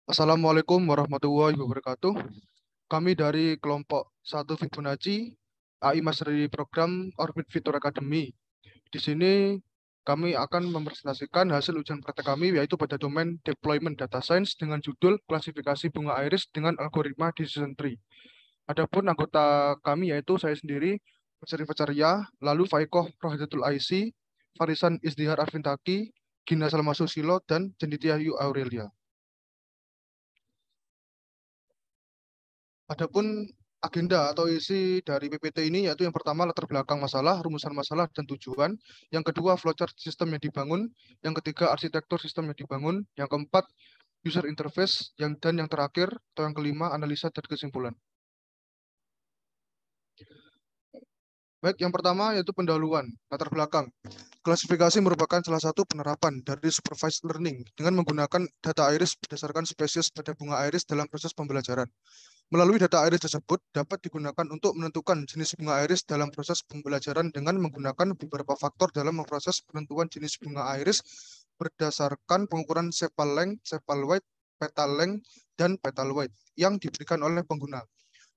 Assalamualaikum warahmatullahi wabarakatuh. Kami dari kelompok 1 Fibonacci, AI Master di program Orbit Fitur Academy. Di sini kami akan mempresentasikan hasil ujian praktek kami yaitu pada domain Deployment Data Science dengan judul Klasifikasi Bunga Iris dengan Algoritma Decision Tree. Adapun anggota kami yaitu saya sendiri, Fatsari Fatsaria, lalu Faikoh Rohidatul Aisi, Farisan Izdihar Arvintaki, Gina Salma Susilo, dan Jenditia Yu Aurelia. Adapun agenda atau isi dari PPT ini yaitu yang pertama latar belakang masalah, rumusan masalah, dan tujuan. Yang kedua flowchart sistem yang dibangun. Yang ketiga arsitektur sistem yang dibangun. Yang keempat user interface. Dan yang terakhir atau yang kelima analisa dan kesimpulan. Baik, yang pertama yaitu pendahuluan, latar belakang. Klasifikasi merupakan salah satu penerapan dari supervised learning dengan menggunakan data iris berdasarkan spesies pada bunga iris dalam proses pembelajaran. Melalui data iris tersebut dapat digunakan untuk menentukan jenis bunga iris dalam proses pembelajaran dengan menggunakan beberapa faktor dalam proses penentuan jenis bunga iris berdasarkan pengukuran sepal length, sepal width, petal length, dan petal width yang diberikan oleh pengguna.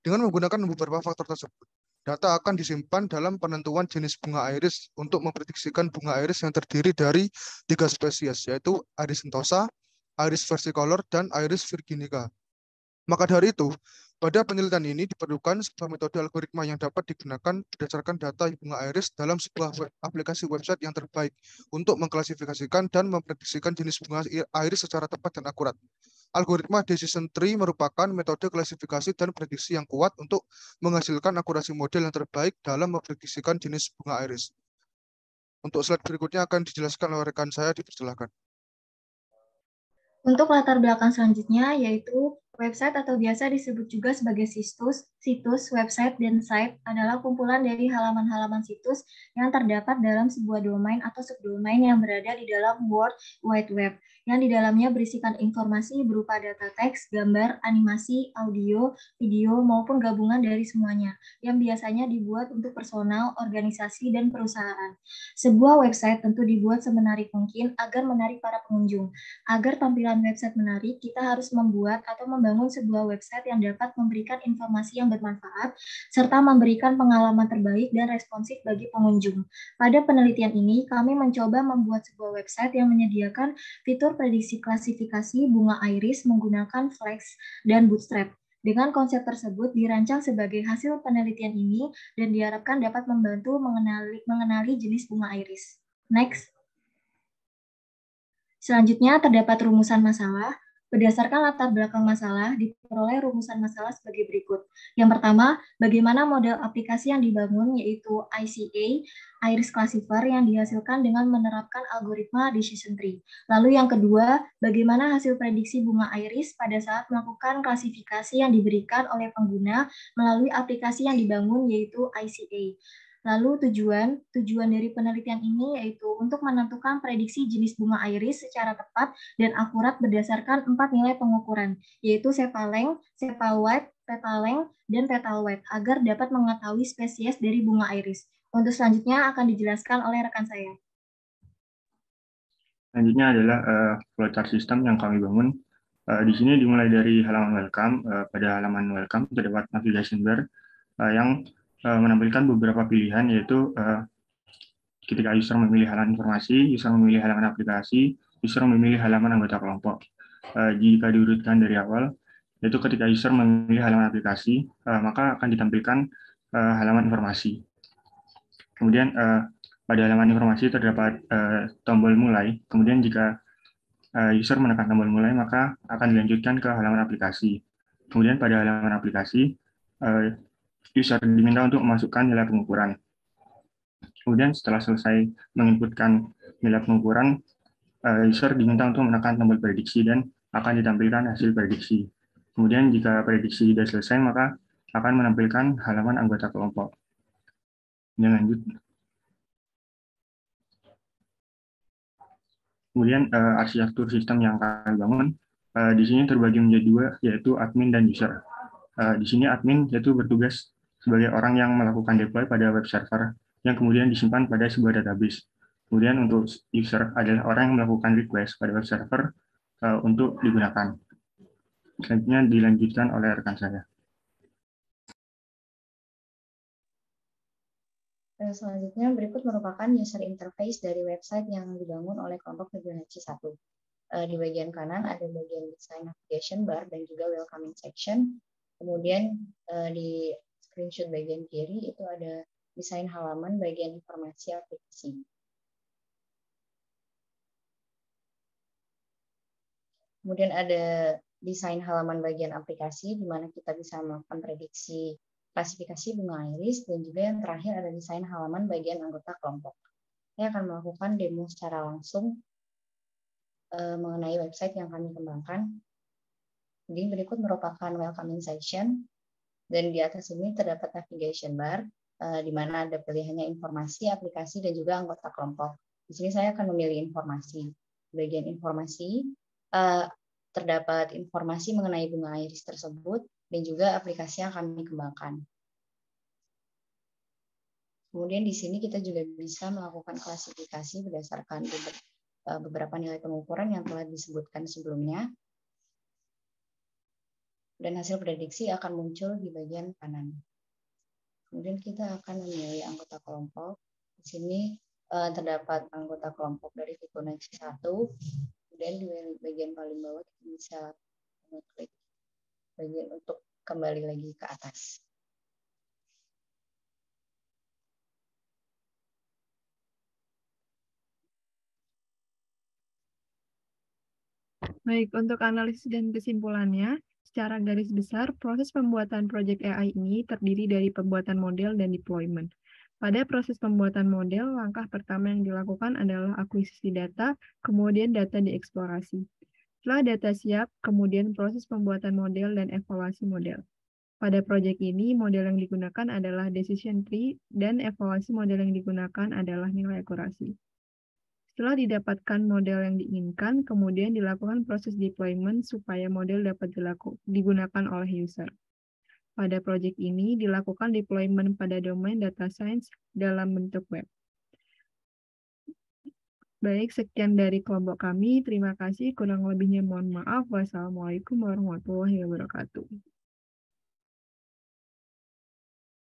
Dengan menggunakan beberapa faktor tersebut, data akan disimpan dalam penentuan jenis bunga iris untuk memprediksikan bunga iris yang terdiri dari 3 spesies, yaitu Iris sentosa, Iris versicolor, dan Iris virginica. Maka dari itu, pada penelitian ini diperlukan sebuah metode algoritma yang dapat digunakan berdasarkan data bunga iris dalam sebuah aplikasi website yang terbaik untuk mengklasifikasikan dan memprediksikan jenis bunga iris secara tepat dan akurat. Algoritma Decision Tree merupakan metode klasifikasi dan prediksi yang kuat untuk menghasilkan akurasi model yang terbaik dalam memprediksikan jenis bunga iris. Untuk slide berikutnya akan dijelaskan oleh rekan saya, dipersilakan. Untuk latar belakang selanjutnya yaitu website atau biasa disebut juga sebagai situs, website, dan site adalah kumpulan dari halaman-halaman situs yang terdapat dalam sebuah domain atau subdomain yang berada di dalam World Wide Web, yang di dalamnya berisikan informasi berupa data teks, gambar, animasi, audio, video, maupun gabungan dari semuanya, yang biasanya dibuat untuk personal, organisasi, dan perusahaan. Sebuah website tentu dibuat semenarik mungkin agar menarik para pengunjung. Agar tampilan website menarik, kita harus membuat atau membangun sebuah website yang dapat memberikan informasi yang bermanfaat, serta memberikan pengalaman terbaik dan responsif bagi pengunjung. Pada penelitian ini, kami mencoba membuat sebuah website yang menyediakan fitur prediksi klasifikasi bunga iris menggunakan Flex dan Bootstrap. Dengan konsep tersebut dirancang sebagai hasil penelitian ini dan diharapkan dapat membantu mengenali jenis bunga iris. Next. Selanjutnya terdapat rumusan masalah. Berdasarkan latar belakang masalah, diperoleh rumusan masalah sebagai berikut. Yang pertama, bagaimana model aplikasi yang dibangun yaitu ICA, Iris Classifier yang dihasilkan dengan menerapkan algoritma decision tree. Lalu yang kedua, bagaimana hasil prediksi bunga iris pada saat melakukan klasifikasi yang diberikan oleh pengguna melalui aplikasi yang dibangun yaitu ICA. Lalu tujuan dari penelitian ini yaitu untuk menentukan prediksi jenis bunga iris secara tepat dan akurat berdasarkan 4 nilai pengukuran, yaitu sepal length, sepal width, petal length, dan petal width, agar dapat mengetahui spesies dari bunga iris. Untuk selanjutnya akan dijelaskan oleh rekan saya. Selanjutnya adalah flowchart system yang kami bangun. Di sini dimulai dari halaman welcome. Pada halaman welcome terdapat navigation bar yang menampilkan beberapa pilihan, yaitu ketika user memilih halaman informasi, user memilih halaman aplikasi, user memilih halaman anggota kelompok. Jika diurutkan dari awal, yaitu ketika user memilih halaman aplikasi, maka akan ditampilkan halaman informasi. Kemudian pada halaman informasi terdapat tombol mulai. Kemudian jika user menekan tombol mulai, maka akan dilanjutkan ke halaman aplikasi. Kemudian pada halaman aplikasi, user diminta untuk memasukkan nilai pengukuran. Kemudian setelah selesai menginputkan nilai pengukuran, user diminta untuk menekan tombol prediksi dan akan ditampilkan hasil prediksi. Kemudian jika prediksi sudah selesai, maka akan menampilkan halaman anggota kelompok. Dan lanjut. Kemudian arsitektur sistem yang kami bangun, di sini terbagi menjadi dua, yaitu admin dan user. Di sini admin yaitu bertugas sebagai orang yang melakukan deploy pada web server yang kemudian disimpan pada sebuah database. Kemudian untuk user adalah orang yang melakukan request pada web server untuk digunakan. Selanjutnya dilanjutkan oleh rekan saya. Selanjutnya berikut merupakan user interface dari website yang dibangun oleh kelompok Fibonacci 1. Di bagian kanan ada bagian design navigation bar dan juga welcoming section. Kemudian di screenshot bagian kiri itu ada desain halaman bagian informasi aplikasi. Kemudian ada desain halaman bagian aplikasi, di mana kita bisa melakukan prediksi klasifikasi bunga iris, dan juga yang terakhir ada desain halaman bagian anggota kelompok. Saya akan melakukan demo secara langsung mengenai website yang kami kembangkan. Jadi berikut merupakan welcoming section, dan di atas ini terdapat navigation bar, di mana ada pilihannya informasi, aplikasi, dan juga anggota kelompok. Di sini saya akan memilih informasi. Bagian informasi, terdapat informasi mengenai bunga iris tersebut, dan juga aplikasi yang kami kembangkan. Kemudian di sini kita juga bisa melakukan klasifikasi berdasarkan beberapa nilai pengukuran yang telah disebutkan sebelumnya. Dan hasil prediksi akan muncul di bagian kanan. Kemudian kita akan memilih anggota kelompok. Di sini terdapat anggota kelompok dari Fibonacci 1. Kemudian di bagian paling bawah kita bisa mengklik bagian untuk kembali lagi ke atas. Baik, untuk analisis dan kesimpulannya, secara garis besar, proses pembuatan proyek AI ini terdiri dari pembuatan model dan deployment. Pada proses pembuatan model, langkah pertama yang dilakukan adalah akuisisi data, kemudian data dieksplorasi. Setelah data siap, kemudian proses pembuatan model dan evaluasi model. Pada proyek ini, model yang digunakan adalah decision tree, dan evaluasi model yang digunakan adalah nilai akurasi. Setelah didapatkan model yang diinginkan, kemudian dilakukan proses deployment supaya model dapat digunakan oleh user. Pada proyek ini, dilakukan deployment pada domain data science dalam bentuk web. Baik, sekian dari kelompok kami. Terima kasih. Kurang lebihnya mohon maaf. Wassalamualaikum warahmatullahi wabarakatuh.